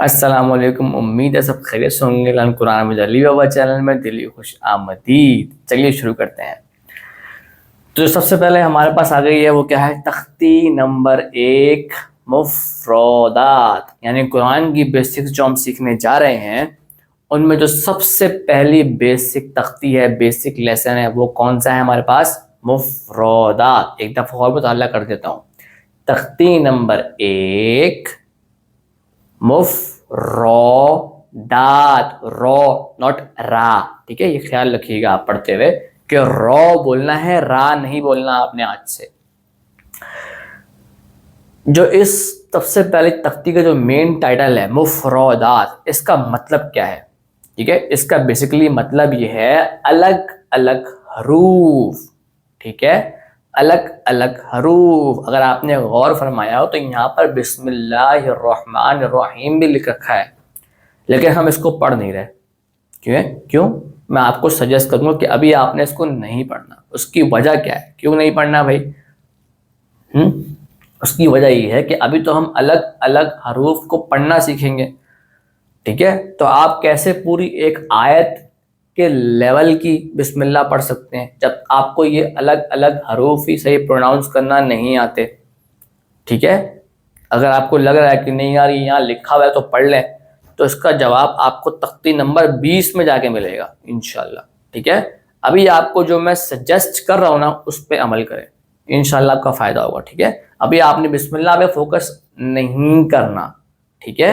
अस्सलाम वालेकुम। उम्मीद है सब खैरियत से होंगे। कुरान में अली बाबा चैनल में दिली खुश आमदीद। चलिए शुरू करते हैं। तो सबसे पहले हमारे पास आ गई है वो क्या है, तख्ती नंबर 1, मुफ्रोदात, यानी कुरान की बेसिक्स जो हम सीखने जा रहे हैं उनमें जो सबसे पहली बेसिक तख्ती है, बेसिक लेसन है, वो कौन सा है हमारे पास? मुफ्रोदात। एक दफा और मुताला कर देता हूँ। तख्ती नंबर 1, मुफ्रोदात, रॉ नॉट रा। ठीक है, ये ख्याल रखिएगा आप पढ़ते हुए कि रॉ बोलना है, रा नहीं बोलना आपने आज से। जो इस सबसे पहले तख्ती का जो मेन टाइटल है मुफ्रोदात, इसका मतलब क्या है? ठीक है, इसका बेसिकली मतलब ये है अलग अलग हरूफ। ठीक है, अलग अलग हरूफ। अगर आपने गौर फरमाया हो तो यहाँ पर बिस्मिल्लाहिर्रहमानिर्रहीम भी लिख रखा है, लेकिन हम इसको पढ़ नहीं रहे। क्यों? मैं आपको सजेस्ट करूंगा कि अभी आपने इसको नहीं पढ़ना। उसकी वजह क्या है, क्यों नहीं पढ़ना भाई? उसकी वजह ये है कि अभी तो हम अलग अलग हरूफ को पढ़ना सीखेंगे। ठीक है, तो आप कैसे पूरी एक आयत के लेवल की बिस्मिल्लाह पढ़ सकते हैं जब आपको ये अलग अलग हरूफ ही सही प्रोनाउंस करना नहीं आते? ठीक है, अगर आपको लग रहा है कि नहीं यार ये यहाँ लिखा हुआ है तो पढ़ लें, तो इसका जवाब आपको तख्ती नंबर 20 में जाके मिलेगा इंशाल्लाह। ठीक है, अभी आपको जो मैं सजेस्ट कर रहा हूँ ना उस पर अमल करें, इंशाल्लाह आपका फायदा होगा। ठीक है, अभी आपने बिस्मिल्लाह पे फोकस नहीं करना। ठीक है,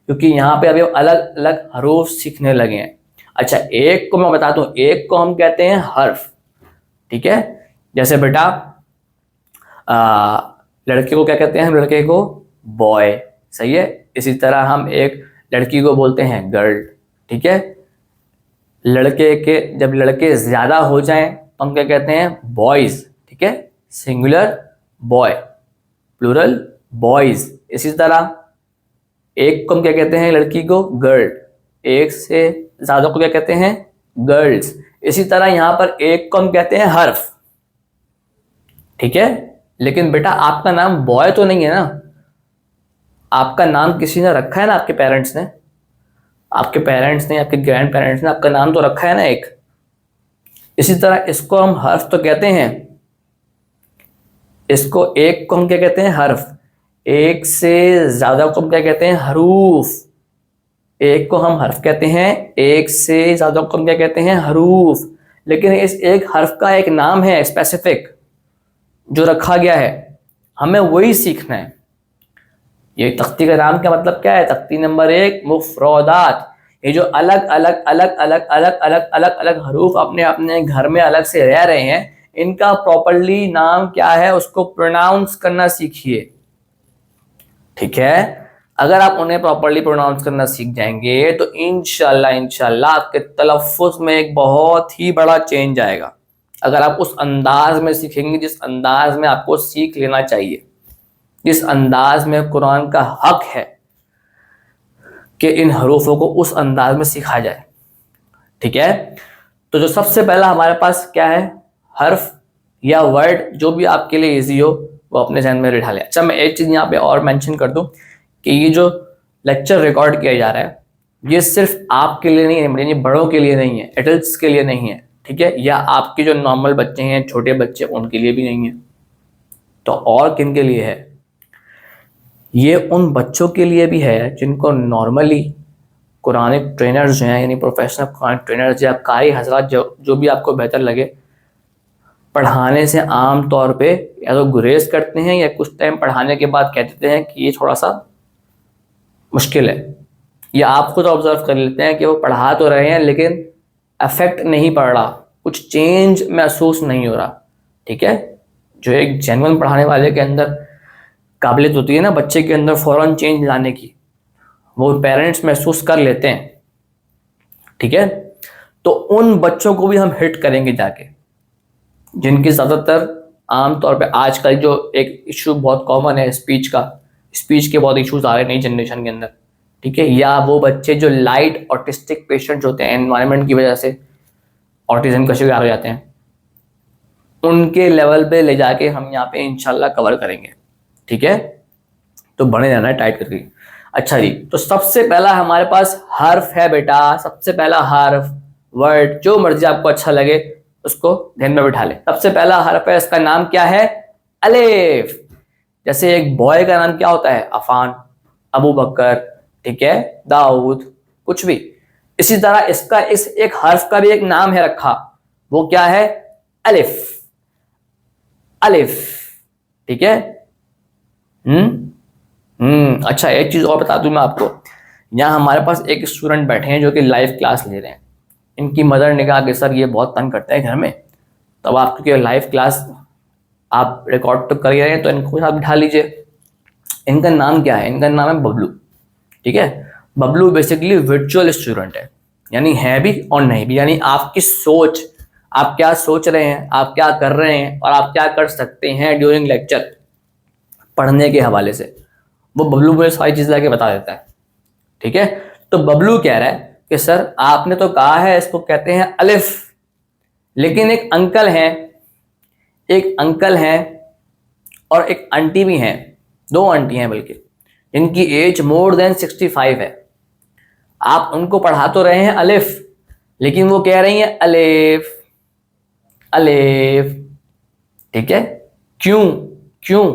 क्योंकि यहाँ पे अभी अलग अलग हरूफ सीखने लगे हैं। अच्छा, एक को मैं बताता हूँ, एक को हम कहते हैं हर्फ। ठीक है, जैसे बेटा लड़के को क्या कहते हैं? हम लड़के को बॉय। सही है, इसी तरह हम एक लड़की को बोलते हैं गर्ल। ठीक है, लड़के के जब लड़के ज्यादा हो जाएं तो हम क्या कहते हैं? बॉयज। ठीक है, सिंगुलर बॉय, प्लूरल बॉयज। इसी तरह एक को हम क्या कहते हैं? लड़की को गर्ल। एक से ज्यादा को क्या कहते हैं? गर्ल्स। इसी तरह यहां पर एक को हम कहते हैं हर्फ। ठीक है, लेकिन बेटा आपका नाम बॉय तो नहीं है ना? आपका नाम किसी ने रखा है ना, आपके पेरेंट्स ने, आपके पेरेंट्स ने, आपके ग्रैंड पेरेंट्स ने आपका नाम तो रखा है ना एक। इसी तरह इसको हम हर्फ तो कहते हैं। इसको एक को हम क्या कहते हैं? हर्फ। एक से ज्यादा को हम क्या कहते हैं? हरूफ। एक को हम हर्फ कहते हैं, एक से ज्यादा को हम क्या कहते हैं? हरूफ। लेकिन इस एक हर्फ का एक नाम है स्पेसिफिक जो रखा गया है, हमें वही सीखना है। ये तख्ती का नाम का मतलब क्या है? तख्ती नंबर 1 मुफ्रोदात। ये जो अलग अलग अलग अलग अलग अलग अलग अलग हरूफ अपने अपने घर में अलग से रह रहे हैं, इनका प्रॉपरली नाम क्या है उसको प्रोनाउंस करना सीखिए। ठीक है, अगर आप उन्हें प्रॉपरली प्रोनाउंस करना सीख जाएंगे तो इंशाल्लाह इंशाल्लाह आपके तलफ्फुज़ में एक बहुत ही बड़ा चेंज आएगा। अगर आप उस अंदाज में सीखेंगे जिस अंदाज में आपको सीख लेना चाहिए, जिस अंदाज में कुरान का हक है कि इन हरूफों को उस अंदाज में सीखा जाए। ठीक है, तो जो सबसे पहला हमारे पास क्या है, हर्फ या वर्ड, जो भी आपके लिए इजी हो वो अपने जहन में बिठा लें। अच्छा, मैं एक चीज़ यहाँ पे और मेंशन कर दूं कि ये जो लेक्चर रिकॉर्ड किया जा रहा है ये सिर्फ आपके लिए नहीं है, ये बड़ों के लिए नहीं है, एडल्ट्स के लिए नहीं है। ठीक है, या आपके जो नॉर्मल बच्चे हैं, छोटे बच्चे, उनके लिए भी नहीं है। तो और किन के लिए है? ये उन बच्चों के लिए भी है जिनको नॉर्मली कुरानिक ट्रेनर्स जो हैं, यानी प्रोफेशनल कुरानिक ट्रेनर्स या कारी हजरात, जो भी आपको बेहतर लगे, पढ़ाने से आम तौर पे या तो गुरेज करते हैं या कुछ टाइम पढ़ाने के बाद कह देते हैं कि ये थोड़ा सा मुश्किल है, या आप खुद ऑब्जर्व कर लेते हैं कि वो पढ़ा तो रहे हैं लेकिन अफेक्ट नहीं पड़ रहा, कुछ चेंज महसूस नहीं हो रहा। ठीक है, जो एक जेन्युइन पढ़ाने वाले के अंदर काबिलियत होती है ना बच्चे के अंदर फौरन चेंज लाने की, वो पेरेंट्स महसूस कर लेते हैं। ठीक है, तो उन बच्चों को भी हम हिट करेंगे जाके, जिनकी ज़्यादातर आमतौर पे आजकल जो एक इशू बहुत कॉमन है स्पीच का, स्पीच के बहुत इश्यूज आ रहे हैं नई जनरेशन के अंदर। ठीक है, या वो बच्चे जो लाइट ऑटिस्टिक पेशेंट्स होते हैं, एनवायरनमेंट की वजह से ऑटिज्म का शिकार हो जाते हैं, उनके लेवल पे ले जाके हम यहाँ पे इंशाल्लाह कवर करेंगे। ठीक है, तो बने रहना है टाइट करके। अच्छा जी, तो सबसे पहला हमारे पास हर्फ है बेटा, सबसे पहला हर्फ, वर्ड जो मर्जी आपको अच्छा लगे उसको ध्यान में बिठा ले। सबसे पहला हर्फ है, इसका नाम क्या है? अलिफ। जैसे एक बॉय का नाम क्या होता है? अफान, अबू बकर, ठीक है, दाऊद, कुछ भी। इसी तरह इसका इस एक हर्फ का भी एक नाम है रखा, वो क्या है? अलिफ। अलिफ, ठीक है। अच्छा, एक चीज और बता दूं मैं आपको। यहाँ हमारे पास एक स्टूडेंट बैठे हैं जो कि लाइव क्लास ले रहे हैं। इनकी मदर ने कहा कि सर ये बहुत तंग करता है घर में, तो अब आप क्योंकि लाइव क्लास आप रिकॉर्ड तो कर ही रहे हैं तो इनको साथ बिठा लीजिए। इनका नाम क्या है? इनका नाम है बबलू, ठीक है। बबलू बेसिकली वर्चुअल स्टूडेंट है, यानी है भी और नहीं भी, यानी आपकी सोच, आप क्या सोच रहे हैं, आप क्या कर रहे हैं और आप क्या कर सकते हैं ड्यूरिंग लेक्चर पढ़ने के हवाले से, वो बबलू मुझे सारी चीज़ लाके बता देता है, ठीक है। तो बबलू कह रहा है कि सर आपने तो कहा है इसको कहते हैं अलिफ, लेकिन एक अंकल हैं और एक आंटी भी हैं, 2 आंटी हैं बल्कि, इनकी एज मोर देन 65 है। आप उनको पढ़ा तो रहे हैं अलिफ, लेकिन वो कह रही हैं अलिफ अलिफ, ठीक है। क्यों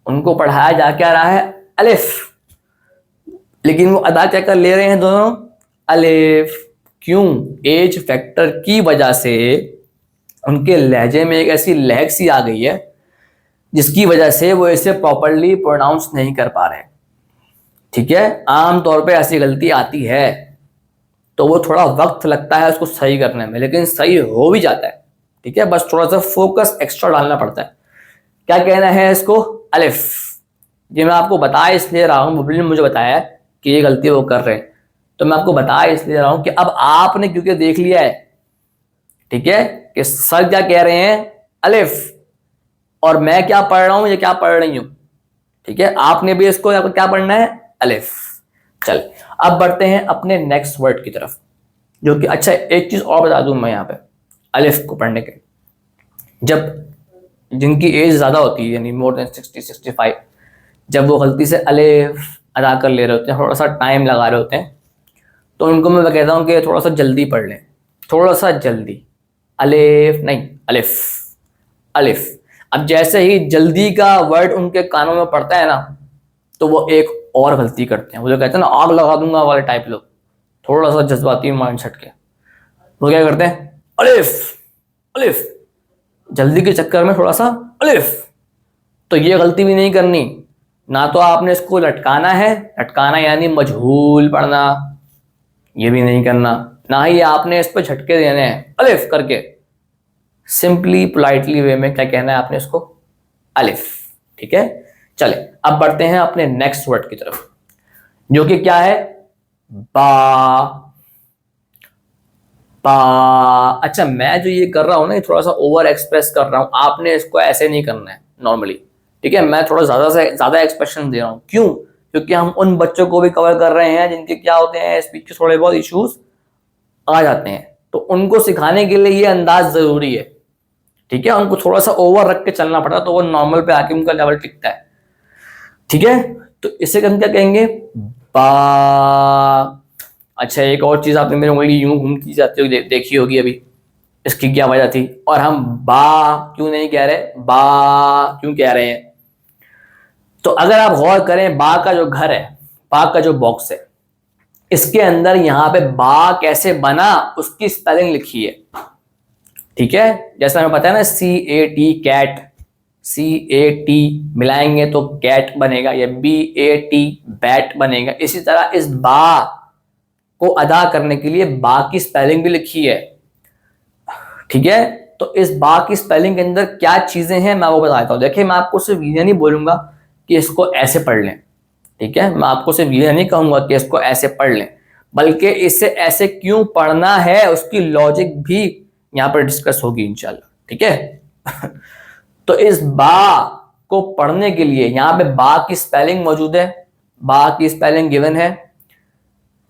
उनको पढ़ाया जा क्या रहा है? अलिफ, लेकिन वो अदा क्या कर ले रहे हैं दोनों? अलिफ। क्यों? एज फैक्टर की वजह से उनके लहजे में एक ऐसी लहक सी आ गई है जिसकी वजह से वो इसे प्रॉपरली प्रोनाउंस नहीं कर पा रहे, ठीक है। आमतौर पे ऐसी गलती आती है तो वो थोड़ा वक्त लगता है उसको सही करने में, लेकिन सही हो भी जाता है, ठीक है। बस थोड़ा सा फोकस एक्स्ट्रा डालना पड़ता है। क्या कहना है इसको? अलिफ। ये मैं आपको बता इसलिए रहा हूँ, बबली ने मुझे बताया कि ये गलती वो कर रहे हैं, तो मैं आपको बता इसलिए रहा हूँ कि अब आपने क्योंकि देख लिया है, ठीक है, कि सर क्या कह रहे हैं? अलिफ, और मैं क्या पढ़ रहा हूँ, ये क्या पढ़ रही हूँ, ठीक है। आपने भी इसको आपको क्या पढ़ना है? अलिफ। चल, अब बढ़ते हैं अपने नेक्स्ट वर्ड की तरफ, जो कि अच्छा एक चीज और बता दूं मैं यहाँ पे अलिफ को पढ़ने के, जब जिनकी एज ज्यादा होती है यानी मोर देन 60-65, जब वो गलती से अलिफ अदा कर ले रहे होते हैं, थोड़ा सा टाइम लगा रहे होते हैं, तो उनको मैं कहता हूँ कि थोड़ा सा जल्दी पढ़ लें, थोड़ा सा जल्दी। अलिफ नहीं, अलिफ अलिफ। अब जैसे ही जल्दी का वर्ड उनके कानों में पड़ता है ना, तो वो एक और गलती करते हैं, वो जो कहते हैं ना आग लगा दूंगा वाले टाइप लोग, थोड़ा सा जज्बाती माइंड सेट के, वो क्या करते हैं? अलिफ अलिफ, जल्दी के चक्कर में थोड़ा सा अलिफ। तो ये गलती भी नहीं करनी, ना तो आपने इसको लटकाना है, लटकाना यानी मजहूल पढ़ना, ये भी नहीं करना, ना ही आपने इस पर झटके देने हैं अलिफ करके। सिंपली पोलाइटली वे में क्या कहना है आपने इसको? अलिफ, ठीक है। चले अब बढ़ते हैं अपने नेक्स्ट वर्ड की तरफ, जो कि क्या है? बा। बा। अच्छा, मैं जो ये कर रहा हूं ना, ये थोड़ा सा ओवर एक्सप्रेस कर रहा हूं, आपने इसको ऐसे नहीं करना है नॉर्मली, ठीक है। मैं थोड़ा ज्यादा से ज्यादा एक्सप्रेशन दे रहा हूं, क्यों? क्योंकि हम उन बच्चों को भी कवर कर रहे हैं जिनके क्या होते हैं, स्पीच के थोड़े बहुत इश्यूज आ जाते हैं, तो उनको सिखाने के लिए ये अंदाज जरूरी है, ठीक है। उनको थोड़ा सा ओवर रख के चलना पड़ता है तो वो नॉर्मल पे आके उनका लेवल टिकता है, ठीक है। तो इसे हम क्या कहेंगे? बा। अच्छा, एक और चीज आपने मेरी उंगली यूं घूमती जाती हुई देखी होगी अभी, इसकी क्या वजह थी? और हम बा क्यों नहीं कह रहे, बा क्यों कह रहे हैं? तो अगर आप गौर करें, बा का जो घर है, बा का जो बॉक्स है, इसके अंदर यहां पे बा कैसे बना उसकी स्पेलिंग लिखी है, ठीक है। जैसा हमें पता है ना, CAT कैट, CAT मिलाएंगे तो कैट बनेगा, या BAT बैट बनेगा। इसी तरह इस बा को अदा करने के लिए बा की स्पेलिंग भी लिखी है, ठीक है। तो इस बा की स्पेलिंग के अंदर क्या चीजें हैं मैं वो बताता हूं। देखिए, मैं आपको सिर्फ ये नहीं बोलूंगा कि इसको ऐसे पढ़ लें, ठीक है। मैं आपको सिर्फ ये नहीं कहूंगा कि इसको ऐसे पढ़ लें, बल्कि इसे ऐसे क्यों पढ़ना है उसकी लॉजिक भी यहां पर डिस्कस होगी इंशाल्लाह, ठीक है। तो इस बा को पढ़ने के लिए यहां पे बा की स्पेलिंग मौजूद है, बा की स्पेलिंग गिवन है।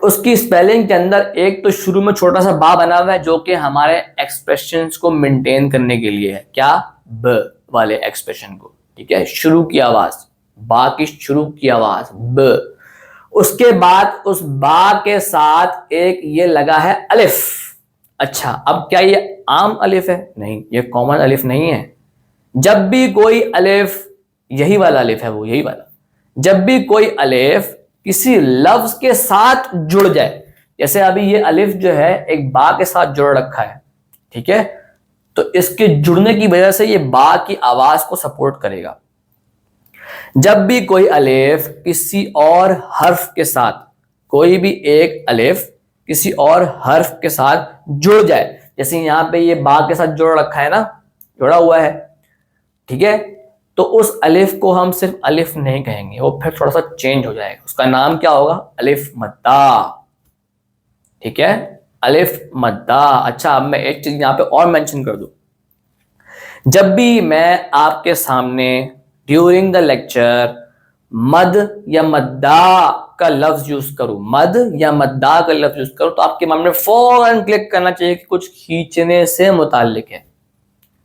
उसकी स्पेलिंग के अंदर एक तो शुरू में छोटा सा बा बना हुआ है जो कि हमारे एक्सप्रेशंस को मेंटेन करने के लिए है, क्या? ब वाले एक्सप्रेशन को, ठीक है। शुरू की आवाज, बा की शुरू की आवाज ब। उसके बाद उस बा के साथ एक ये लगा है अलिफ। अच्छा, अब क्या ये आम अलिफ है? नहीं, ये कॉमन अलिफ नहीं है। जब भी कोई अलिफ, यही वाला अलिफ है वो, यही वाला, जब भी कोई अलिफ किसी लफ्ज के साथ जुड़ जाए, जैसे अभी ये अलिफ जो है एक बा के साथ जुड़ रखा है, ठीक है, तो इसके जुड़ने की वजह से ये बा की आवाज को सपोर्ट करेगा। जब भी कोई अलिफ किसी और हर्फ के साथ, कोई भी एक अलिफ किसी और हर्फ के साथ जुड़ जाए, जैसे यहां पे ये बा के साथ जुड़ रखा है ना, जुड़ा हुआ है, ठीक है, तो उस अलिफ को हम सिर्फ अलिफ नहीं कहेंगे, वो फिर थोड़ा सा चेंज हो जाएगा, उसका नाम क्या होगा? अलिफ मद्दा। ठीक है, अलिफ मद्दा। अच्छा, अब मैं एक चीज यहां पे और मेंशन कर दूं, जब भी मैं आपके सामने ड्यूरिंग द लेक्चर मद या मद्दा का लफ्ज यूज करूं, मद या मद्दा का लफ्ज यूज करूं, तो आपके मन में फौरन क्लिक करना चाहिए कि कुछ खींचने से मुताल्लिक है।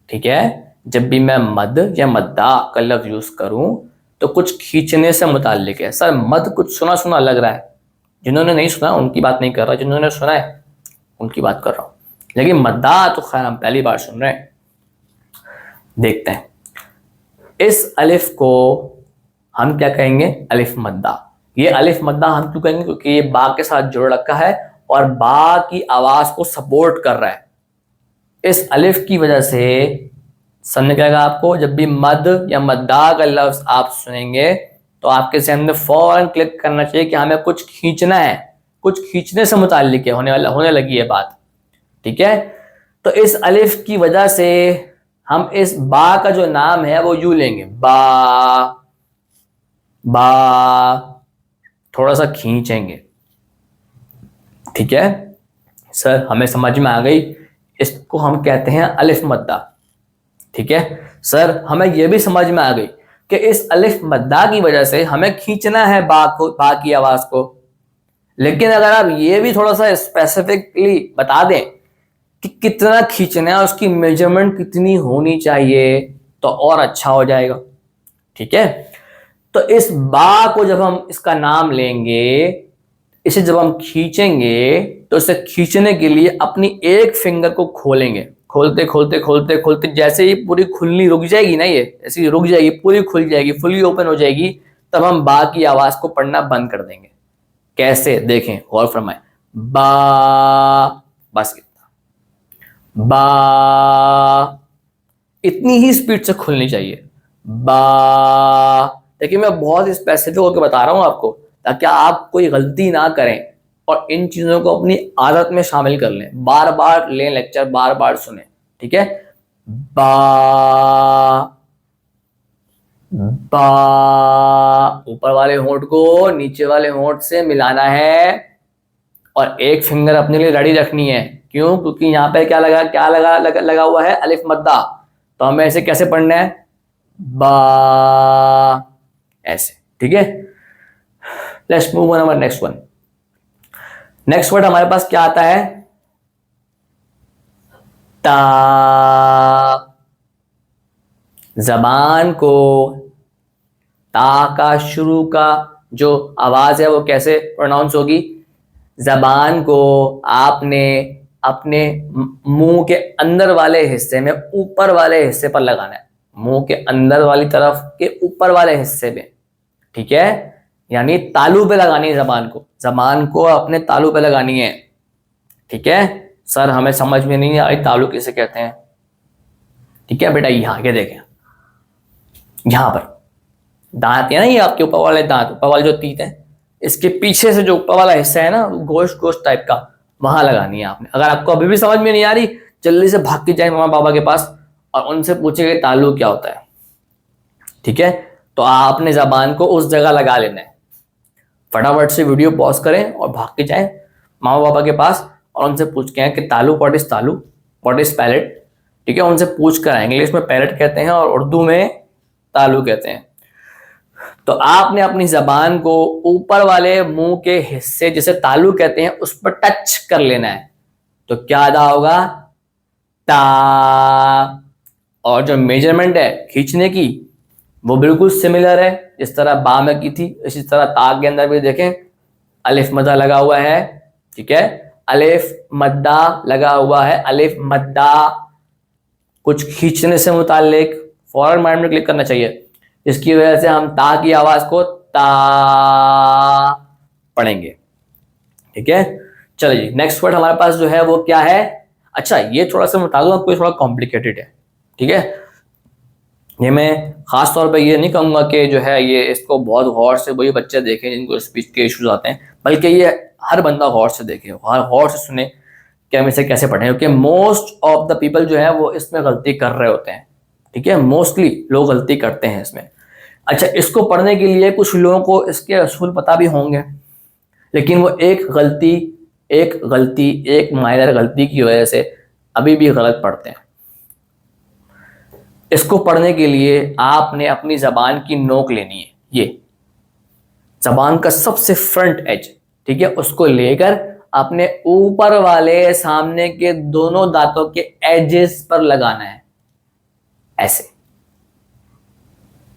ठीक है, जब भी मैं मद या मद्दा का लफ्ज यूज करूं तो कुछ खींचने से मुताल्लिक है। सर मद कुछ सुना सुना लग रहा है, जिन्होंने नहीं सुना उनकी बात नहीं कर रहा, जिन्होंने सुना है उनकी बात कर रहा हूं, लेकिन मद्दा तो खैर हम पहली बार सुन रहे हैं। देखते हैं इस अलिफ को हम क्या कहेंगे? अलिफ मद्दा। ये अलिफ मद्दा हम क्यों कहेंगे? क्योंकि ये बा के साथ जुड़ रखा है और बा की आवाज को सपोर्ट कर रहा है। इस अलिफ की वजह से समझ जाएगा आपको, जब भी मद या मद्दा का लफ्ज आप सुनेंगे तो आपके जहन में फौरन क्लिक करना चाहिए कि हमें कुछ खींचना है, कुछ खींचने से मुताल्लिक है, होने लगी है बात। ठीक है, तो इस अलिफ की वजह से हम इस बा का जो नाम है वो यूं लेंगे, बा बा, थोड़ा सा खींचेंगे। ठीक है सर, हमें समझ में आ गई, इसको हम कहते हैं अलिफ मद्दा। ठीक है सर, हमें यह भी समझ में आ गई कि इस अलिफ मद्दा की वजह से हमें खींचना है बा को, बा की आवाज को। लेकिन अगर आप ये भी थोड़ा सा स्पेसिफिकली बता दें कि कितना खींचना है, उसकी मेजरमेंट कितनी होनी चाहिए, तो और अच्छा हो जाएगा। ठीक है, तो इस बा को जब हम इसका नाम लेंगे, इसे जब हम खींचेंगे तो इसे खींचने के लिए अपनी एक फिंगर को खोलेंगे, खोलते खोलते खोलते खोलते जैसे ही पूरी खुलनी रुक जाएगी ना, ये ऐसी रुक जाएगी, पूरी खुल जाएगी, फुली ओपन हो जाएगी, तब हम बा की आवाज को पढ़ना बंद कर देंगे। कैसे? देखें, गौर फरमाएं, बा, बस इतना, बा, इतनी ही स्पीड से खुलनी चाहिए, बा। देखिए मैं बहुत स्पेसिफिक होकर बता रहा हूं आपको, ताकि आप कोई गलती ना करें और इन चीजों को अपनी आदत में शामिल कर लें, बार बार लें लेक्चर, बार बार सुने। ठीक है, बा, बा, ऊपर वाले होंठ को नीचे वाले होंठ से मिलाना है और एक फिंगर अपने लिए रेडी रखनी है। क्यों? क्योंकि यहाँ पे क्या लगा हुआ है? अलिफ मद्दा। तो हमें ऐसे कैसे पढ़ना है? बा, ऐसे। ठीक है, let's move on our next one. Next word हमारे पास क्या आता है? ता। जबान को ता का शुरू का जो आवाज है वो कैसे प्रोनाउंस होगी? जबान को आपने अपने मुंह के अंदर वाले हिस्से में, ऊपर वाले हिस्से पर लगाना है, मुंह के अंदर वाली तरफ के ऊपर वाले हिस्से में। ठीक है, यानी तालू पे लगानी है जबान को, जबान को अपने तालू पे लगानी है। ठीक है सर, हमें समझ में नहीं आ रही तालू किसे कहते हैं। ठीक है बेटा, यहां के देखें, यहां पर दांत है ना, ये आपके ऊपर वाले दांत, ऊपर वाले जो तीत है, इसके पीछे से जो ऊपर वाला हिस्सा है ना, गोश्त गोश्त टाइप का, वहां लगानी है आपने। अगर आपको अभी भी समझ में नहीं आ रही, जल्दी से भाग के जाए मामा बाबा के पास और उनसे पूछे कि तालु क्या होता है। ठीक है, तो आपने जबान को उस जगह लगा लेना है। फटाफट से वीडियो पॉज करें और भाग के जाएं मामा बाबा के पास और उनसे पूछ के आए कि तालु, व्हाट इज तालु, व्हाट इज पैलेट। ठीक है, उनसे पूछ कर आए। इंग्लिश में पैलेट कहते हैं और उर्दू में तालु कहते हैं। तो आपने अपनी जबान को ऊपर वाले मुंह के हिस्से जिसे तालु कहते हैं उस पर टच कर लेना है, तो क्या अदा होगा? ता। और जो मेजरमेंट है खींचने की वो बिल्कुल सिमिलर है, जिस तरह बा में की थी इसी तरह ता के अंदर भी देखें, अलिफ मद्दा लगा हुआ है, ठीक है, अलिफ मद्दा लगा हुआ है, अलिफ मद्दा, कुछ खींचने से मुतालिक फौरन माइंड में क्लिक करना चाहिए, इसकी वजह से हम ता की आवाज को ता पढ़ेंगे, ठीक है। चलिए नेक्स्ट वर्ड हमारे पास जो है वो क्या है। अच्छा ये थोड़ा सा बता दूं आपको, थोड़ा कॉम्प्लिकेटेड है, ठीक है। ये मैं खास तौर पे ये नहीं कहूंगा कि जो है ये इसको बहुत गौर से वही बच्चे देखें जिनको स्पीच के इश्यूज आते हैं, बल्कि ये हर बंदा गौर से देखे, गौर से सुने कि हम इसे कैसे पढ़ें, क्योंकि मोस्ट ऑफ द पीपल जो है वो इसमें गलती कर रहे होते हैं, ठीक है, मोस्टली लोग गलती करते हैं इसमें। अच्छा इसको पढ़ने के लिए कुछ लोगों को इसके असूल पता भी होंगे, लेकिन वो एक गलती एक माइनर गलती की वजह से अभी भी गलत पढ़ते हैं। इसको पढ़ने के लिए आपने अपनी जबान की नोक लेनी है, ये जबान का सबसे फ्रंट एज, ठीक है, उसको लेकर अपने ऊपर वाले सामने के दोनों दांतों के एजेस पर लगाना है, ऐसे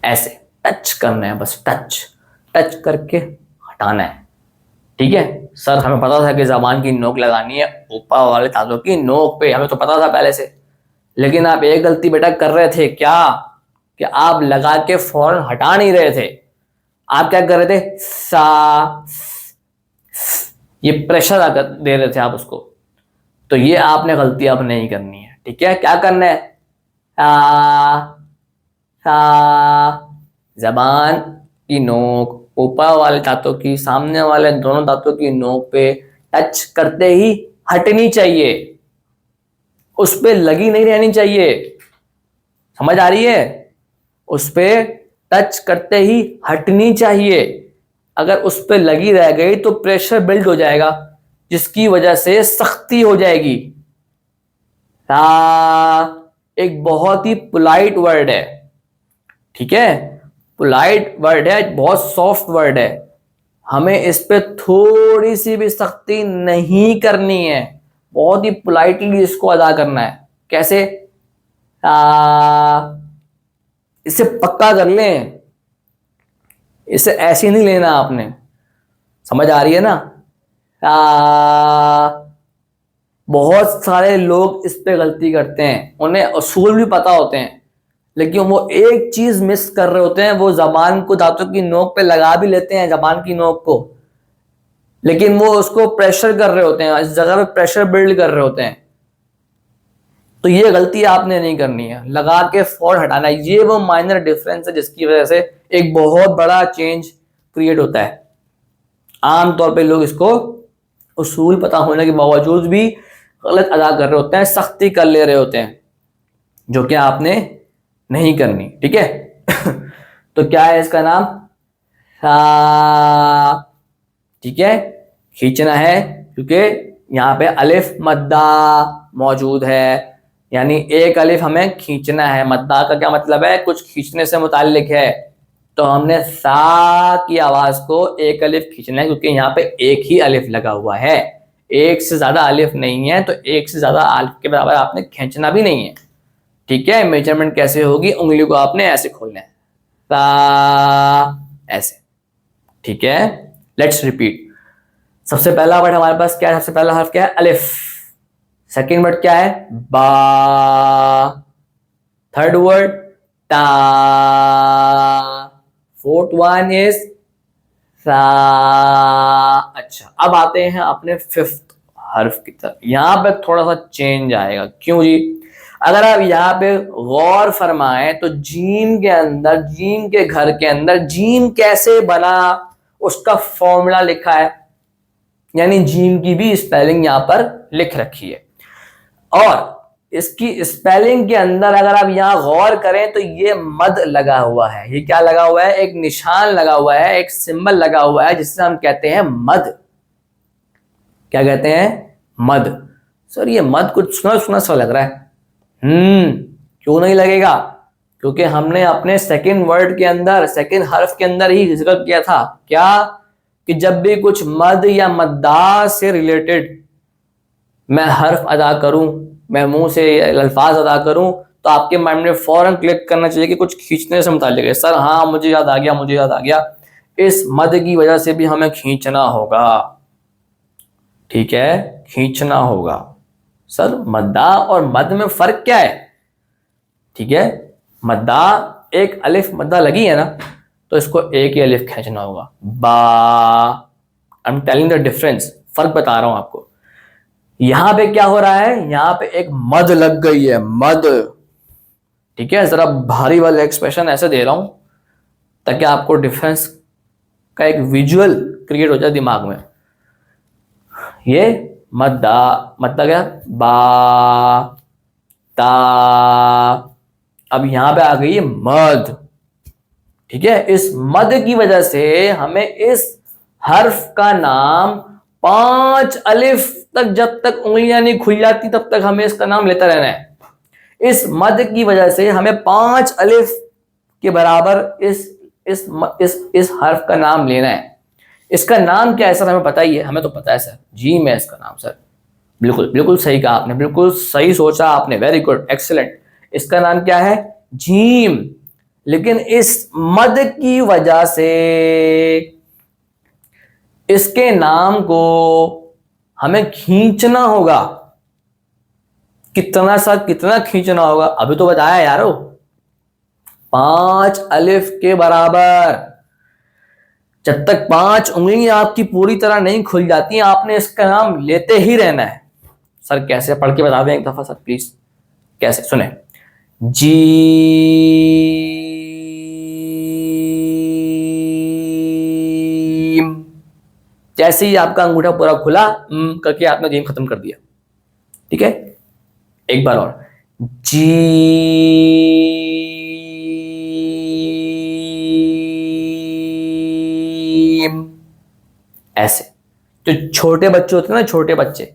ऐसे टच करना है, बस टच करके हटाना है, ठीक है। सर हमें पता था कि जबान की नोक लगानी है ऊपर वाले दांतों की नोक पे, हमें तो पता था पहले से, लेकिन आप एक गलती बेटा कर रहे थे क्या, कि आप लगा के फौरन हटा नहीं रहे थे, आप क्या कर रहे थे, सा, ये प्रेशर दे रहे थे आप उसको, तो ये आपने गलती अब नहीं करनी है, ठीक है। क्या करना है, जबान की नोक ऊपर वाले दांतों की सामने वाले दोनों दांतों की नोक पे टच करते ही हटनी चाहिए, उस पे लगी नहीं रहनी चाहिए, समझ आ रही है, उस पे टच करते ही हटनी चाहिए, अगर उस पे लगी रह गई तो प्रेशर बिल्ड हो जाएगा जिसकी वजह से सख्ती हो जाएगी। एक बहुत ही पोलाइट वर्ड है, ठीक है, पोलाइट वर्ड है, बहुत सॉफ्ट वर्ड है, हमें इस पे थोड़ी सी भी सख्ती नहीं करनी है, बहुत ही पोलाइटली इसको अदा करना है। कैसे, इसे पक्का कर लें, इसे ऐसे नहीं लेना आपने, समझ आ रही है ना। बहुत सारे लोग इस पे गलती करते हैं, उन्हें असूल भी पता होते हैं, लेकिन वो एक चीज मिस कर रहे होते हैं, वो जबान को दांतों की नोक पे लगा भी लेते हैं जबान की नोक को, लेकिन वो उसको प्रेशर कर रहे होते हैं, इस जगह पे प्रेशर बिल्ड कर रहे होते हैं, तो ये गलती आपने नहीं करनी है, लगा के फौरन हटाना है। ये वो माइनर डिफरेंस है जिसकी वजह से एक बहुत बड़ा चेंज क्रिएट होता है। आमतौर पे लोग इसको उसूल पता होने के बावजूद भी गलत अदा कर रहे होते हैं, सख्ती कर ले रहे होते हैं, जो कि आपने नहीं करनी, ठीक है। तो क्या है इसका नाम, ठीक है, खींचना है, क्योंकि यहाँ पे अलिफ मद्दा मौजूद है, यानी एक अलिफ हमें खींचना है। मद्दा का क्या मतलब है, कुछ खींचने से मुताल्लिक है, तो हमने सा की आवाज को एक अलिफ खींचना है, क्योंकि यहाँ पे एक ही अलिफ लगा हुआ है, एक से ज्यादा अलिफ नहीं है, तो एक से ज्यादा अलिफ के बराबर आपने खींचना भी नहीं है, ठीक है। मेजरमेंट कैसे होगी, उंगली को आपने ऐसे खोलना है, सा, ऐसे, ठीक है। Let's repeat. सबसे पहला वर्ड हमारे पास क्या है, सबसे पहला हर्फ क्या है, अलिफ। सेकेंड वर्ड क्या है, बा। थर्ड वर्ड ता। फोर्थ वन इज सा। अच्छा अब आते हैं अपने फिफ्थ हर्फ की तरफ। यहां पे थोड़ा सा चेंज आएगा, क्यों जी, अगर आप यहाँ पे गौर फरमाएं तो जीम के अंदर, जीम के घर के अंदर जीम कैसे बना उसका फॉर्मूला लिखा है, यानी जीम की भी स्पेलिंग यहाँ पर लिख रखी है, और इसकी स्पेलिंग के अंदर अगर आप यहां गौर करें तो ये मद लगा हुआ है। ये क्या लगा हुआ है, एक निशान लगा हुआ है, एक सिंबल लगा हुआ है, जिससे हम कहते हैं मद। क्या कहते हैं, मद। सर ये मद कुछ सुना सुना सा लग रहा है। क्यों नहीं लगेगा, क्योंकि हमने अपने सेकंड वर्ड के अंदर, सेकंड हर्फ के अंदर ही जिक्र किया था, क्या, कि जब भी कुछ मद या मद्दा से रिलेटेड मैं हर्फ अदा करूं, मैं मुंह से अल्फाज अदा करूं, तो आपके माइंड में फौरन क्लिक करना चाहिए कि कुछ खींचने से मुताल्लिक है। सर हाँ मुझे याद आ गया, मुझे याद आ गया, इस मद की वजह से भी हमें खींचना होगा। ठीक है, खींचना होगा। सर मद्दा और मद में फर्क क्या है? ठीक है, मद्दा एक अलिफ मद्दा लगी है ना, तो इसको एक ही अलिफ खींचना होगा। बा, I am telling the difference, फर्क बता रहा हूं आपको। यहां पे क्या हो रहा है, यहां पे एक मद लग गई है, मद। ठीक है, जरा भारी वाला एक्सप्रेशन ऐसे दे रहा हूं ताकि आपको डिफरेंस का एक विजुअल क्रिएट हो जाए दिमाग में। ये मद्दा, मतलब क्या, बा ता, अब यहां पे आ गई है मद। ठीक है, इस मद की वजह से हमें इस हर्फ का नाम 5 अलिफ तक, जब तक उंगलियां नहीं खुल जाती तब तक हमें इसका नाम लेता रहना है। इस मद की वजह से हमें 5 अलिफ के बराबर इस हर्फ का नाम लेना है। इसका नाम क्या है सर? हमें पता ही है, हमें तो पता है सर, जीम है इसका नाम। सर बिल्कुल बिल्कुल सही कहा आपने, बिल्कुल सही सोचा आपने, वेरी गुड, एक्सीलेंट। इसका नाम क्या है? जीम। लेकिन इस मद की वजह से इसके नाम को हमें खींचना होगा। कितना सर, कितना खींचना होगा? अभी तो बताया यारो, 5 अलिफ के बराबर। जब तक 5 उंगलियां आपकी पूरी तरह नहीं खुल जाती, आपने इसका नाम लेते ही रहना है। सर कैसे? पढ़ के बता दें एक दफा सर प्लीज। कैसे? सुने, जी, जैसे ही आपका अंगूठा पूरा खुला करके आपने जीम खत्म कर दिया। ठीक है, एक बार और, जी, ऐसे। जो छोटे बच्चे होते हैं ना, छोटे बच्चे,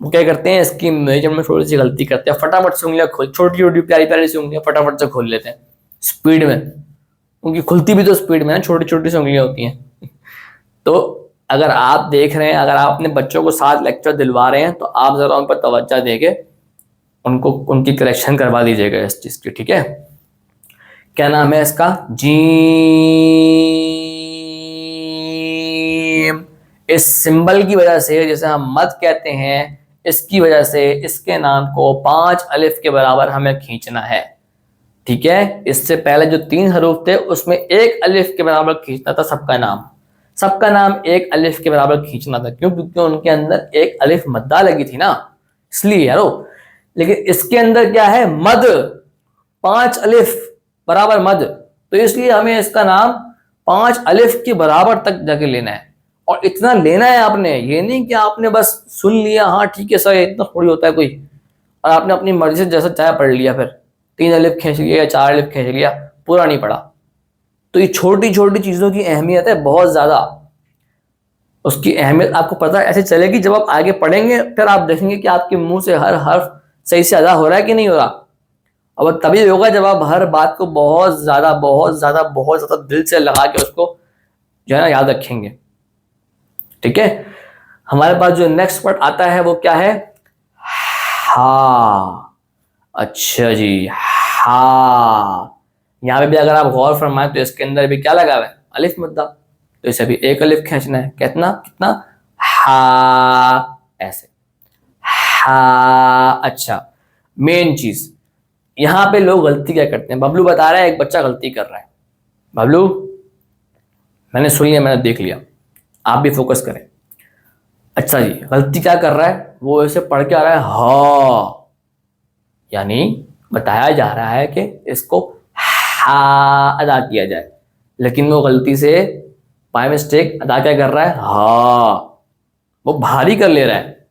वो क्या करते हैं, इसकी मेजरमेंट में थोड़ी सी गलती करते हैं, फटाफट से उंगलियां खोल, छोटी छोटी प्यारी प्यारी सी उंगलियां फटाफट से खोल लेते हैं स्पीड में। उनकी खुलती भी तो स्पीड में है, छोटी छोटी सी उंगलियां होती हैं। तो अगर आप देख रहे हैं, अगर आप अपने बच्चों को साथ लेक्चर दिलवा रहे हैं, तो आप जरा उन पर तवज्जो देके उनको, उनकी करेक्शन करवा दीजिएगा इस चीज की। ठीक है, क्या नाम है इसका? जीम। इस सिंबल की वजह से, जैसे हम मद कहते हैं, इसकी वजह से इसके नाम को 5 अलिफ के बराबर हमें खींचना है। ठीक है, इससे पहले जो 3 हरूफ थे उसमें 1 अलिफ के बराबर खींचना था सबका नाम। सबका नाम 1 अलिफ के बराबर खींचना था। क्यों? क्योंकि उनके अंदर 1 अलिफ मद्दा लगी थी ना, इसलिए यारो। लेकिन इसके अंदर क्या है? मद, 5 अलिफ बराबर मद, तो इसलिए हमें इसका नाम 5 अलिफ के बराबर तक जाके लेना है। और इतना लेना है आपने, ये नहीं कि आपने बस सुन लिया, हाँ ठीक है सर, इतना थोड़ी होता है कोई, और आपने अपनी मर्जी से जैसा चाहे पढ़ लिया, फिर 3 अलिफ खींच लिया या 4 अलिफ खींच लिया, पूरा नहीं पढ़ा। तो ये छोटी छोटी चीजों की अहमियत है बहुत ज्यादा। उसकी अहमियत आपको पता ऐसे चलेगी जब आप आगे पढ़ेंगे, फिर आप देखेंगे कि आपके मुंह से हर हर्फ सही से अदा हो रहा है कि नहीं हो रहा। और तभी होगा जब आप हर बात को बहुत ज्यादा बहुत ज्यादा बहुत ज्यादा दिल से लगा के उसको जो है ना याद रखेंगे। ठीक है, हमारे पास जो नेक्स्ट वर्ड आता है वो क्या है? हा। अच्छा जी, हा। यहाँ पे भी अगर आप गौर फरमाएं तो इसके अंदर भी क्या लगा हुआ है? अलिफ मद्दा। तो इसे भी 1 अलिफ खींचना है। कितना कितना? हा, ऐसे, हा। अच्छा, मेन चीज यहां पे लोग गलती क्या करते हैं? बबलू बता रहा है एक बच्चा गलती कर रहा है। बबलू, मैंने सुन लिया, मैंने देख लिया, आप भी फोकस करें। अच्छा जी, गलती क्या कर रहा है? वो ऐसे पढ़ के आ रहा है हा, यानी बताया जा रहा है कि इसको हा अदा किया जाए, लेकिन वो गलती से बाय मिस्टेक अदा क्या कर रहा है? हा, वो भारी कर ले रहा है।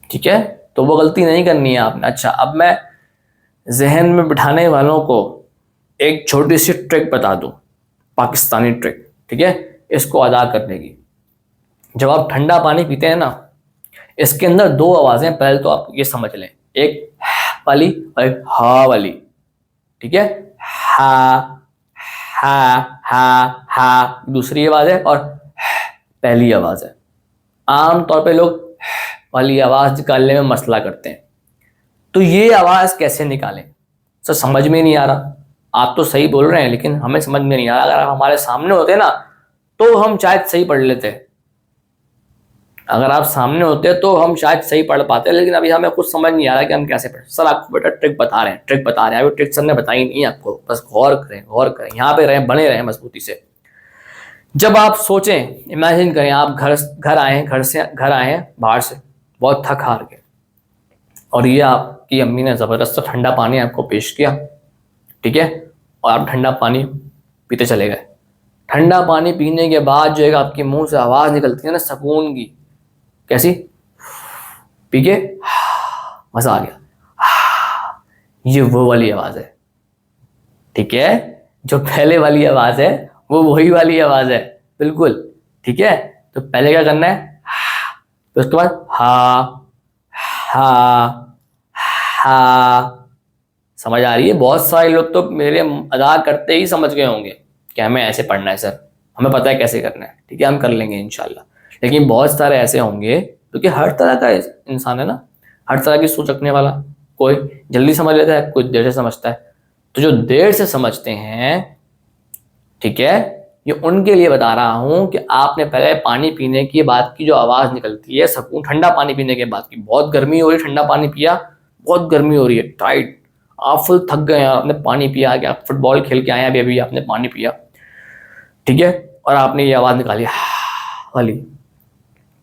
ठीक है, तो वो गलती नहीं करनी है आपने। अच्छा, अब मैं जहन में बिठाने वालों को एक छोटी सी ट्रिक बता दूं, पाकिस्तानी ट्रिक। ठीक है, इसको अदा करने की। जब आप ठंडा पानी पीते हैं ना, इसके अंदर 2 आवाजें, पहले तो आप ये समझ लें, एक वाली और एक हा वाली। ठीक है, हा हा हा हा दूसरी आवाज है, और पहली आवाज है। आमतौर पे लोग वाली आवाज निकालने में मसला करते हैं। तो ये आवाज कैसे निकालें? सर समझ में नहीं आ रहा। आप तो सही बोल रहे हैं लेकिन हमें समझ में नहीं आ रहा। अगर आप हमारे सामने होते ना तो हम शायद सही पढ़ लेते। अगर आप सामने होते तो हम शायद सही पढ़ पाते, लेकिन अभी हमें कुछ समझ नहीं आ रहा कि हम कैसे पढ़ें। सर आपको बेटा ट्रिक बता रहे हैं, ट्रिक बता रहे हैं। अभी ट्रिक सर ने बताई नहीं आपको, बस गौर करें, गौर करें, यहाँ पे रहें, बने रहें मजबूती से। जब आप सोचें, इमेजिन करें आप घर आए हैं, घर आए हैं बाहर से, बहुत थक हार के, और ये आपकी अम्मी ने ज़बरदस्त ठंडा पानी आपको पेश किया, ठीक है, और आप ठंडा पानी पीते चले गए। ठंडा पानी पीने के बाद जो है आपके मुंह से आवाज़ निकलती है ना सुकून की, कैसी, पी के मज़ा आ गया, ये वो वाली आवाज़ है, ठीक है। जो पहले वाली आवाज़ है वो वही वाली आवाज़ है, बिल्कुल, ठीक है। तो पहले क्या करना है, तो उसके बाद हा हा हा। समझ आ रही है? बहुत सारे लोग तो मेरे अदा करते ही समझ गए होंगे कि हमें ऐसे पढ़ना है सर, हमें पता है कैसे करना है, ठीक है, हम कर लेंगे इंशाल्लाह। लेकिन बहुत सारे ऐसे होंगे क्योंकि हर तरह का इंसान है ना, हर तरह की सोच रखने वाला, कोई जल्दी समझ लेता है, कोई देर से समझता है। तो जो देर से समझते हैं, ठीक है, ये उनके लिए बता रहा हूं कि आपने पहले पानी पीने की बाद की जो आवाज़ निकलती है सुकून, ठंडा पानी पीने के बाद की, बहुत गर्मी हो रही, ठंडा पानी पिया, बहुत गर्मी हो रही है, टाइट, आप फुल थक गए हैं, आपने पानी पिया, आप फुटबॉल खेल के आए हैं, अभी आपने पानी पिया, ठीक है, और आपने ये आवाज़ निकाली वाली।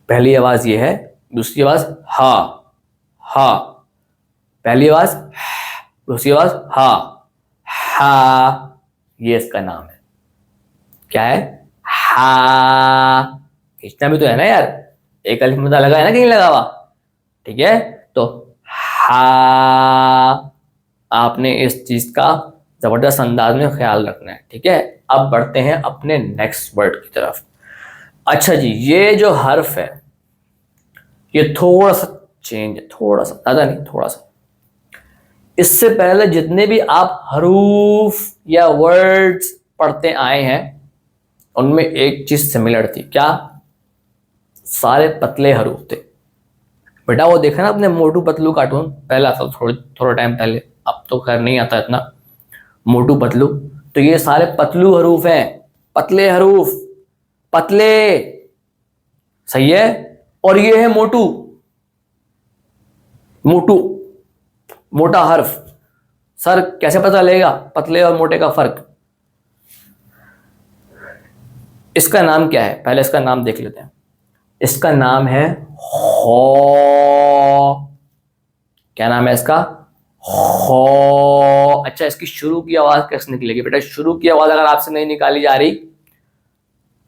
पहली आवाज़ ये है, दूसरी आवाज़ हा हा, पहली आवाज़, दूसरी आवाज़ हा हा, ये इसका नाम है, क्या है, हा। खींचना भी तो है ना यार, एक अलिफ मुद्दा लगा है ना कहीं लगा हुआ, ठीक है। तो हा, आपने इस चीज का जबरदस्त अंदाज में ख्याल रखना है, ठीक है। अब बढ़ते हैं अपने नेक्स्ट वर्ड की तरफ। अच्छा जी, ये जो हर्फ है ये थोड़ा सा चेंज है, थोड़ा सा, ज्यादा नहीं, थोड़ा सा। इससे पहले जितने भी आप हरूफ या वर्ड्स पढ़ते आए हैं उनमें एक चीज सिमिलर थी, क्या, सारे पतले हरूफ थे। बेटा वो देखा ना अपने मोटू पतलू कार्टून, पहला था थोड़ा टाइम पहले, अब तो खैर नहीं आता इतना, मोटू पतलू, तो ये सारे पतलू हरूफ हैं, पतले हरूफ, पतले, सही है। और ये है मोटू, मोटू, मोटा हर्फ। सर कैसे पता लगेगा पतले और मोटे का फर्क? इसका नाम क्या है, पहले इसका नाम देख लेते हैं। इसका नाम है खौ। क्या नाम है इसका, खौ। अच्छा, इसकी शुरू की आवाज कैसे निकलेगी? बेटा शुरू की आवाज अगर आपसे नहीं निकाली जा रही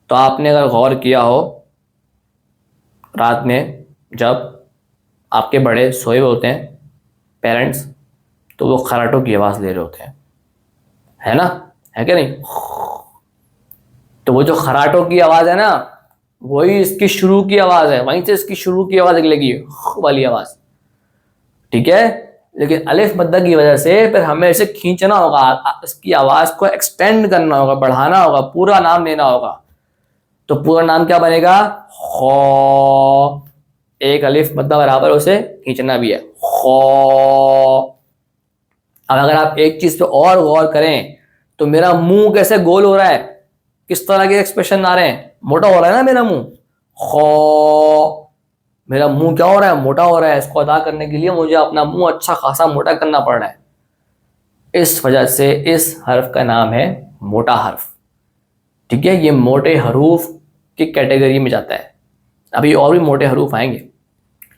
तो आपने अगर गौर किया हो रात में जब आपके बड़े सोए हुए होते हैं पेरेंट्स, तो वो खराटों की आवाज ले रहे होते हैं, है ना, है क्या नहीं? तो वो जो खराटों की आवाज है ना, वही इसकी शुरू की आवाज है, वहीं से इसकी शुरू की आवाज निकलेगी, वाली आवाज, ठीक है। लेकिन अलिफ मद्दा की वजह से फिर हमें इसे खींचना होगा, इसकी आवाज को एक्सटेंड करना होगा, बढ़ाना होगा, पूरा नाम लेना होगा। तो पूरा नाम क्या बनेगा, खौ। एक अलिफ मद्दा बराबर उसे खींचना भी है, खौ। अब अगर आप एक चीज पे और गौर करें तो मेरा मुंह कैसे गोल हो रहा है, किस तरह के एक्सप्रेशन आ रहे हैं, मोटा हो रहा है ना मेरा मुंह, खौ। मेरा मुंह क्या हो रहा है, मोटा हो रहा है। इसको अदा करने के लिए मुझे अपना मुंह अच्छा खासा मोटा करना पड़ रहा है। इस वजह से इस हर्फ का नाम है मोटा हर्फ, ठीक है। ये मोटे हरूफ की कैटेगरी में जाता है। अभी और भी मोटे हरूफ आएंगे,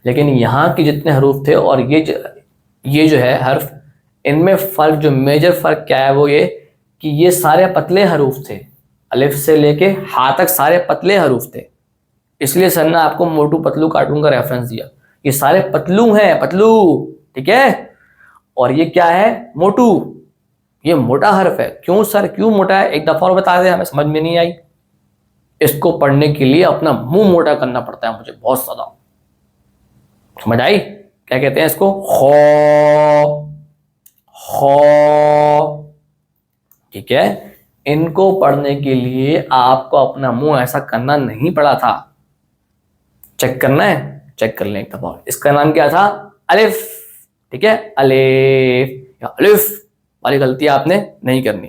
लेकिन यहाँ के जितने हरूफ थे और ये जो है हर्फ, इनमें फर्क, जो मेजर फर्क क्या है वो ये कि ये सारे पतले हरूफ थे, अलिफ से लेके हा तक सारे पतले हरूफ थे। इसलिए सर ने आपको मोटू पतलू कार्टून का रेफरेंस दिया, ये सारे पतलू हैं, पतलू, ठीक है। और ये क्या है, मोटू, ये मोटा हर्फ है। क्यों सर, क्यों मोटा है, एक दफा और बता दे, हमें समझ में नहीं आई। इसको पढ़ने के लिए अपना मुंह मोटा करना पड़ता है मुझे बहुत ज्यादा, समझ आई? क्या कहते हैं इसको, खौ, खौ, ठीक है। इनको पढ़ने के लिए आपको अपना मुंह ऐसा करना नहीं पड़ा था। चेक करना है, चेक कर लें एक दफा। इसका नाम क्या था, अलिफ, ठीक है, अलिफ या अलिफ और ये गलती आपने नहीं करनी।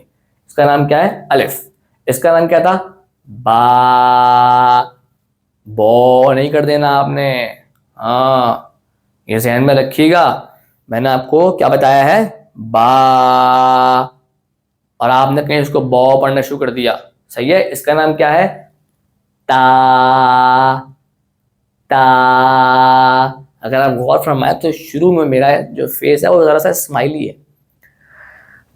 इसका नाम क्या है? अलिफ। इसका नाम क्या था? बा। बो नहीं कर देना आपने। हाँ, ये ध्यान में रखिएगा। मैंने आपको क्या बताया है? बा। और आपने कहीं उसको बो पढ़ना शुरू कर दिया। सही है। इसका नाम क्या है? ता। ता। अगर आप गौर फरमाए तो शुरू में मेरा जो फेस है वो जरा सा स्माइली है।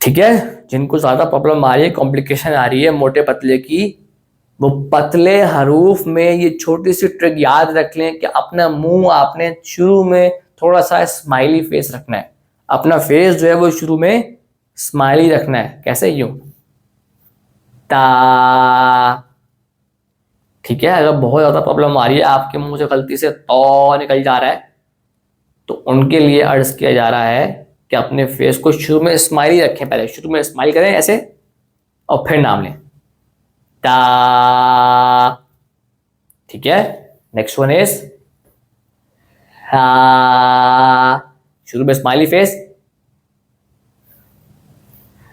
ठीक है। जिनको ज्यादा प्रॉब्लम आ रही है, कॉम्प्लिकेशन आ रही है मोटे पतले की, वो पतले हरूफ में ये छोटी सी ट्रिक याद रख लें कि अपना मुंह आपने शुरू में थोड़ा सा स्माइली फेस रखना है। अपना फेस जो है वो शुरू में स्माइली रखना है। कैसे? यूं, ता। ठीक है। अगर बहुत ज्यादा प्रॉब्लम आ रही है, आपके मुंह से गलती से तो निकल जा रहा है, तो उनके लिए अर्ज किया जा रहा है कि अपने फेस को शुरू में स्माइली रखें। पहले शुरू में स्माइल करें ऐसे, और फिर नाम लें, ता। ठीक है। नेक्स्ट वन इज हा। शुरू में स्माइली फेस,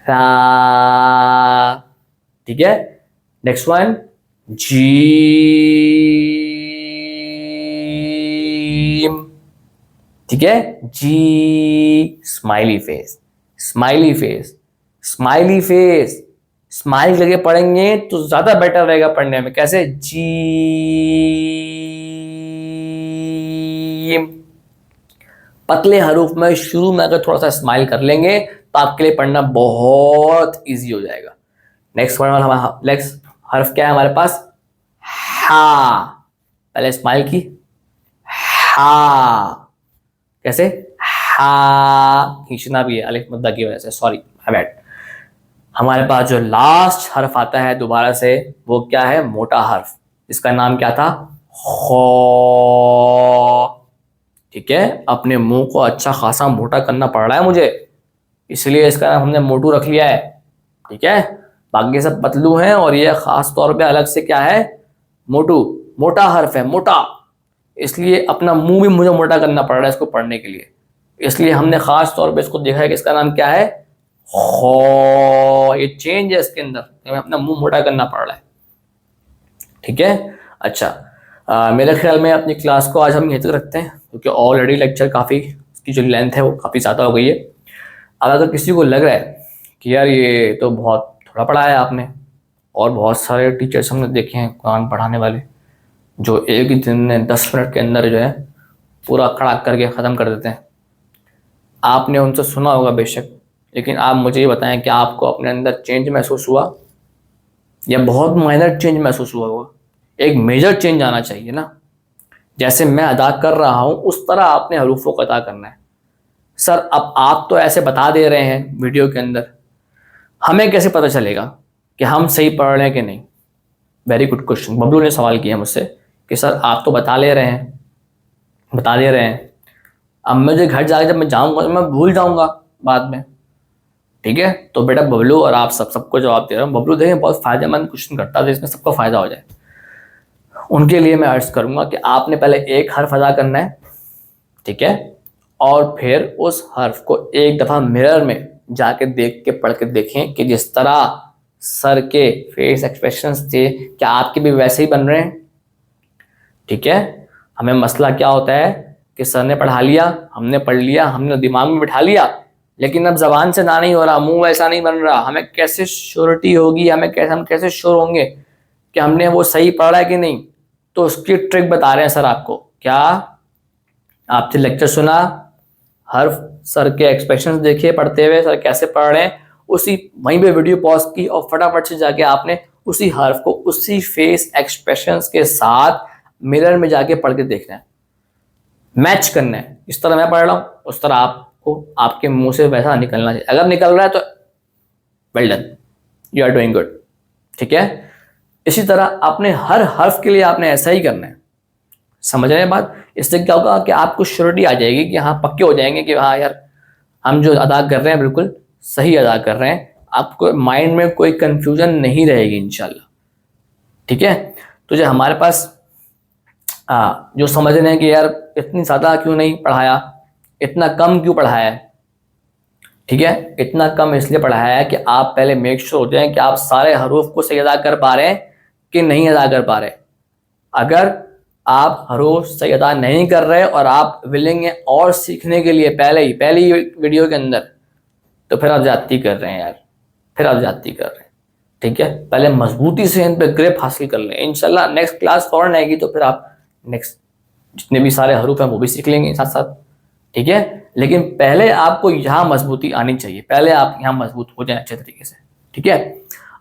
हा। ठीक है। नेक्स्ट वन, जीम। ठीक है। जी। Smiley face, smiley face, smiley face. Smile लगे पढ़ेंगे तो ज्यादा बेटर रहेगा पढ़ने में। कैसे? जी। पतले हरूफ में शुरू में अगर थोड़ा सा स्माइल कर लेंगे तो आपके लिए पढ़ना बहुत इजी हो जाएगा। नेक्स्ट वर्ड हमारा, नेक्स्ट हर्फ क्या है हमारे पास? हा। पहले स्माइल की, हा। कैसे? हा। खींचना भी है अलिफ मुद्दा की वजह से, सॉरी माय बैड। हमारे पास जो लास्ट हर्फ आता है दोबारा से, वो क्या है? मोटा हर्फ। इसका नाम क्या था? खौ। ठीक है। अपने मुंह को अच्छा खासा मोटा करना पड़ रहा है मुझे, इसलिए इसका नाम हमने मोटू रख लिया है। ठीक है। बाकी सब पतलू हैं और ये खास तौर पे अलग से क्या है? मोटू। मोटा हर्फ है, मोटा, इसलिए अपना मुंह भी मुझे मोटा करना पड़ रहा है इसको पढ़ने के लिए। इसलिए हमने खास तौर पे इसको देखा है कि इसका नाम क्या है? खौ। ये चेंज है इसके अंदर, हमें अपना मुंह मोटा करना पड़ रहा है। ठीक है। अच्छा, मेरे ख्याल में अपनी क्लास को आज हम यहीं तक रखते हैं, क्योंकि ऑलरेडी लेक्चर काफ़ी, इसकी जो लेंथ है वो काफ़ी ज़्यादा हो गई है। अब अगर किसी को लग रहा है कि यार ये तो बहुत थोड़ा पढ़ाया आपने, और बहुत सारे टीचर्स हमने देखे हैं कुरान पढ़ाने वाले जो एक ही दिन में 10 मिनट के अंदर जो है पूरा खड़ाक करके ख़त्म कर देते हैं। आपने उनसे सुना होगा बेशक, लेकिन आप मुझे ये बताएं कि आपको अपने अंदर चेंज महसूस हुआ, या बहुत माइनर चेंज महसूस हुआ होगा? एक मेजर चेंज आना चाहिए ना। जैसे मैं अदा कर रहा हूँ उस तरह आपने हरूफों को अदा करना है। सर अब आप तो ऐसे बता दे रहे हैं वीडियो के अंदर, हमें कैसे पता चलेगा कि हम सही पढ़ रहे हैं कि नहीं? Very good question. बबलू ने सवाल किया मुझसे कि सर आप तो बता दे रहे हैं, अब मुझे घर जाकर जब मैं जाऊंगा तो मैं भूल जाऊंगा बाद में। ठीक है। तो बेटा बबलू और आप सबको जवाब दे रहा हूँ, बबलू देखें बहुत फायदेमंद क्वेश्चन करता है, इसमें सबको फायदा हो जाए। उनके लिए मैं अर्ज करूंगा कि आपने पहले एक हर्फ अदा करना है, ठीक है, और फिर उस हर्फ को एक दफा मिरर में जाके देख के पढ़ के देखें कि जिस तरह सर के फेस एक्सप्रेशंस थे क्या आपके भी वैसे ही बन रहे हैं। ठीक है। हमें मसला क्या होता है कि सर ने पढ़ा लिया, हमने पढ़ लिया, हमने दिमाग में बिठा लिया, लेकिन अब जबान से ना नहीं हो रहा, मुंह वैसा नहीं बन रहा। हमें कैसे श्योरिटी होगी, हम कैसे श्योर होंगे कि हमने वो सही पढ़ा है कि नहीं? तो उसकी ट्रिक बता रहे हैं सर आपको। क्या? आपने लेक्चर सुना, हर्फ सर के एक्सप्रेशंस देखे पढ़ते हुए, सर कैसे पढ़ रहे हैं, उसी वहीं पे वीडियो पॉज की और फटाफट से जाके आपने उसी हर्फ को उसी फेस एक्सप्रेशंस के साथ मिरर में जाके पढ़ के देखना है, मैच करना है। इस तरह मैं पढ़ रहा हूँ उस तरह आपको आपके मुंह से वैसा निकलना चाहिए। अगर निकल रहा है तो well done, you are doing good. ठीक है। इसी तरह अपने हर हर्फ के लिए आपने ऐसा ही करना है। समझ रहे हैं बात? इससे क्या होगा कि आपको श्योरिटी आ जाएगी कि हाँ, पक्के हो जाएंगे कि हाँ यार हम जो अदा कर रहे हैं बिल्कुल सही अदा कर रहे हैं। आपको माइंड में कोई कंफ्यूजन नहीं रहेगी इंशाल्लाह। ठीक है। तो जो हमारे पास जो समझ रहे हैं कि यार इतनी ज़्यादा क्यों नहीं पढ़ाया, इतना कम क्यों पढ़ाया है, ठीक है, इतना कम इसलिए पढ़ाया है कि आप पहले मेक श्योर हो जाएं कि आप सारे हरूफ को सही अदा कर पा रहे हैं कि नहीं अदा कर पा रहे। अगर आप हरूफ सही अदा नहीं कर रहे और आप विलिंग हैं और सीखने के लिए पहली वीडियो के अंदर, तो फिर आप ज्यादती कर रहे हैं यार, फिर आप ज्यादती कर रहे हैं। ठीक है, पहले मजबूती से इन पे ग्रिप हासिल कर लें। इंशाल्लाह नेक्स्ट क्लास फौरन आएगी तो फिर आप नेक्स्ट जितने भी सारे हरूफ हैं वो भी सीख लेंगे साथ साथ। ठीक है, लेकिन पहले आपको यहाँ मजबूती आनी चाहिए, पहले आप यहाँ मजबूत हो जाए अच्छे तरीके से। ठीक है,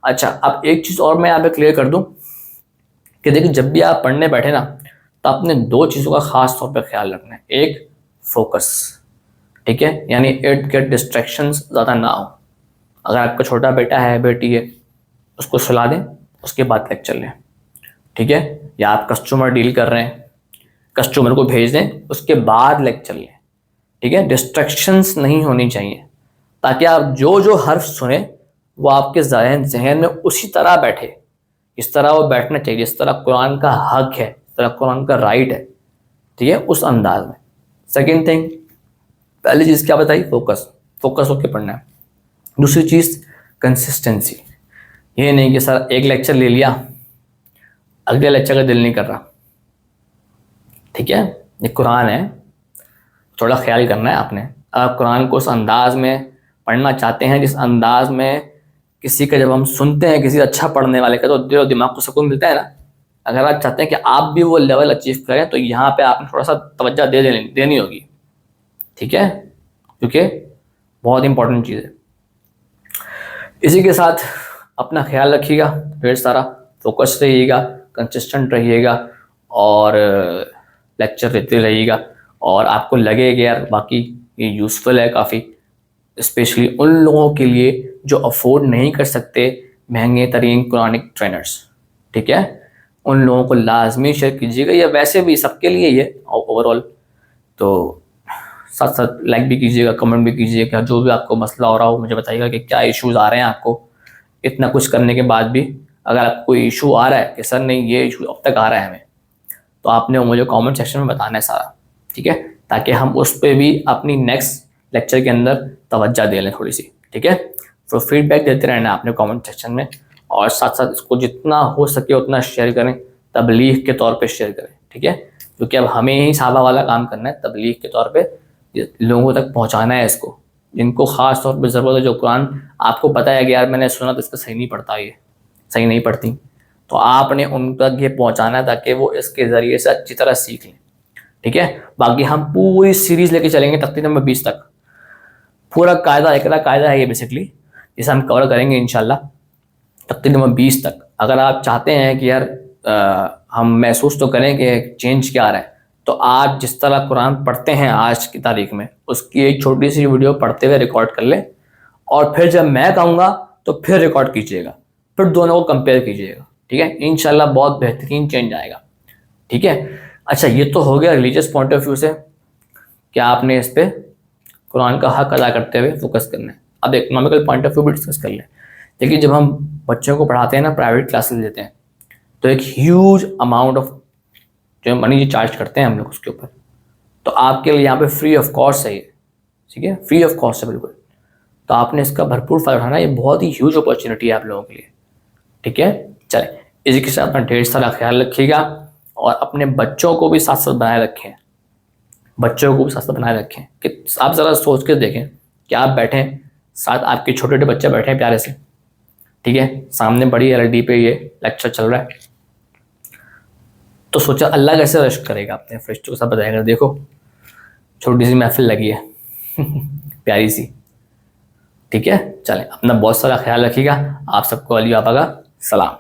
अच्छा अब एक चीज़ और मैं यहाँ पे क्लियर कर दूँ कि देखिए जब भी आप पढ़ने बैठे ना तो आपने दो चीज़ों का खास तौर पर ख्याल रखना है। एक फोकस, ठीक है, यानी इर्द गिर्द डिस्ट्रैक्शंस ज़्यादा ना हो। अगर आपका छोटा बेटा है बेटी है उसको सुला दें, उसके बाद लेक्चर लें। ठीक है, या आप कस्टमर डील कर रहे हैं, कस्टमर को भेज दें, उसके बाद लेक्चर लें। ठीक है, डिस्ट्रैक्शंस नहीं होनी चाहिए ताकि आप जो जो हर्फ सुने वो आपके जहन में उसी तरह बैठे, इस तरह वो बैठना चाहिए जिस तरह कुरान का हक है, इस तरह कुरान का राइट है। ठीक है, उस अंदाज में। सेकेंड थिंग, पहली चीज़ क्या बताई, फोकस होकर पढ़ना है। दूसरी चीज़ कंसिस्टेंसी। ये नहीं कि सर एक लेक्चर ले लिया अगले लेक्चर का दिल नहीं कर रहा। ठीक है, ये कुरान है, थोड़ा ख्याल करना है आपने। आप कुरान को उस अंदाज में पढ़ना चाहते हैं जिस अंदाज में किसी का जब हम सुनते हैं किसी अच्छा पढ़ने वाले का तो दिल और दिमाग को सुकून मिलता है ना। अगर आप चाहते हैं कि आप भी वो लेवल अचीव करें तो यहाँ पे आपने थोड़ा सा तवज्जो देनी होगी। ठीक है, क्योंकि बहुत इंपॉर्टेंट चीज़ है। इसी के साथ अपना ख्याल रखिएगा, ढेर सारा फोकस रहिएगा, कंसिस्टेंट रहिएगा और लेक्चर देते रहिएगा। और आपको लगेगा यार बाकी ये यूज़फुल है काफ़ी, स्पेशली उन लोगों के लिए जो अफोर्ड नहीं कर सकते महंगे तरीन कुरानिक ट्रेनर्स। ठीक है, उन लोगों को लाजमी शेयर कीजिएगा, या वैसे भी सबके लिए ये ओवरऑल। तो साथ साथ लाइक भी कीजिएगा, कमेंट भी कीजिएगा, जो भी आपको मसला हो रहा हो मुझे बताइएगा कि क्या इश्यूज़ आ रहे हैं आपको। इतना कुछ करने के बाद भी अगर आपको कोई इशू आ रहा है कि सर नहीं ये इशू अब तक आ रहा है हमें, तो आपने मुझे कमेंट सेक्शन में बताना है सारा। ठीक है, ताकि हम उस पर भी अपनी नेक्स्ट लेक्चर के अंदर तवज्जो दे लें थोड़ी सी। ठीक है, तो फीडबैक देते रहना आपने कमेंट सेक्शन में, और साथ साथ इसको जितना हो सके उतना शेयर करें, तबलीग के तौर पे शेयर करें। ठीक है, क्योंकि अब हमें ही साहबा वाला काम करना है, तबलीग के तौर पे लोगों तक पहुंचाना है इसको, जिनको ख़ास तौर पे ज़रूरत है। जो कुरान आपको पता है कि यार मैंने सुना तो इसका सही नहीं पढ़ता, ये सही नहीं पढ़ती, तो आपने उन तक ये पहुँचाना है ताकि वो इसके ज़रिए से अच्छी तरह सीख लें। ठीक है, बाकी हम पूरी सीरीज़ लेके चलेंगे तख्ती नंबर 20 तक। पूरा कायदा है ये बेसिकली, जिसे हम कवर करेंगे इंशाल्लाह तख्ती नंबर 20 तक। अगर आप चाहते हैं कि यार हम महसूस तो करें कि चेंज क्या आ रहा है, तो आप जिस तरह कुरान पढ़ते हैं आज की तारीख में, उसकी एक छोटी सी वीडियो पढ़ते हुए रिकॉर्ड कर लें, और फिर जब मैं कहूँगा तो फिर रिकॉर्ड कीजिएगा, फिर दोनों को कंपेयर कीजिएगा। ठीक है, इंशाल्लाह बहुत बेहतरीन चेंज आएगा। ठीक है, अच्छा ये तो हो गया रिलीजियस पॉइंट ऑफ व्यू से कि आपने इस पर कुरान का हक अदा करते हुए फोकस करना है। अब इकोनॉमिकल पॉइंट ऑफ व्यू भी डिस्कस कर लें। देखिए जब हम बच्चों को पढ़ाते हैं ना, प्राइवेट क्लासेस लेते हैं, तो एक ह्यूज अमाउंट ऑफ जो मनी जो चार्ज करते हैं हम लोग उसके ऊपर, तो आपके लिए यहाँ पे फ्री ऑफ कॉस्ट है ये। ठीक है, फ्री ऑफ कॉस्ट है बिल्कुल, तो आपने इसका भरपूर फायदा उठाना। ये बहुत ही ह्यूज अपॉर्चुनिटी है आप लोगों के लिए। ठीक है, चले इसी के साथ अपना ढेर सारा ख्याल रखिएगा और अपने बच्चों को भी साथ साथ बनाए रखें, बच्चों को भी साथ साथ बनाए रखें। कि आप ज़रा सोच के देखें कि आप बैठें साथ, आपके छोटे छोटे बच्चे बैठे हैं प्यारे से, ठीक है, सामने बड़ी LED पे ये लेक्चर चल रहा है, तो सोचा अल्लाह कैसे रश्क करेगा, अपने फरिश्तों के साथ बताएगा देखो छोटी सी महफिल लगी है प्यारी सी। ठीक है, चलें अपना बहुत सारा ख्याल रखिएगा। आप सबको अली बाबा का सलाम।